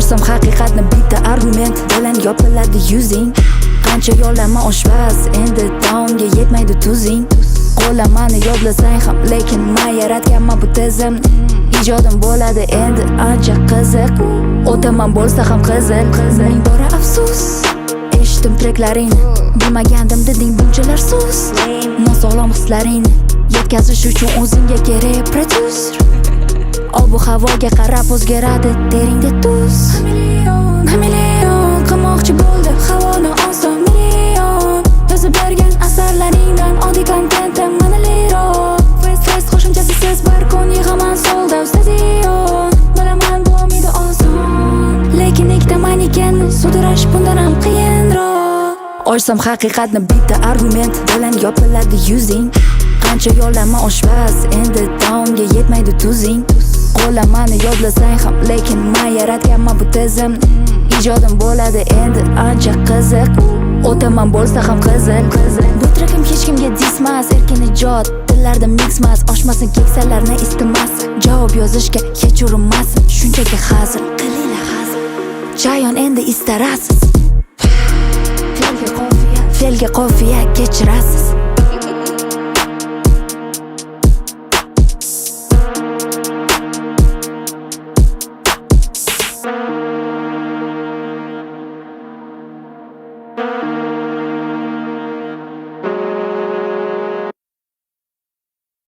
Ochsam haqiqatni bitta argument bilan yopiladi yuzing. Qancha yo'lama oshpaz, endi taomga yetmaydi tuzing. Qo'lamani yodlasang ham, lekin men yaratganman bu tizimni. Ijodim bo'ladi endi ancha qiziq. O'taman bo'lsa ham qizil. Ming bora afsus. Eshitdim treklaringni, bilmagandim deding bunchalar sus. Nosog'lom hislaringni yetkazish uchun o'zingga kerak prodyuser. Ob-havoga qarab o'zgaradi teringda tuz. Million qilmoqchi bo'ldi havoni oson million. Yozib bergan asarlaringdan oddiy kontentim manaliro. Fest qo'shimchasi siz bir kun yig'aman sold out stadion. Bilaman bu umidi oson, lekin ikkita manikenni sudirash bundan ham qiyinroq. Ochsam haqiqatni bitta argument bilan yopiladi yuzing. Qancha yo'lama oshpaz, endi taomga yetmaydi tuzing. Qo'lamani yodlasang ham, lekin men yaratganman bu tizimni. Ijodim bo'ladi endi ancha qiziq. O'taman bo'lsa ham qizil. Bu trekim hech kimga dismas, erkin ijod, tillarda mixmas, oshmasin keksalarni istamas. Javob yozishga hech urinmasin, shunchaki hazil. Qilinglar hazil. Chayon endi istarasiz. Felga qofiya kechirasiz.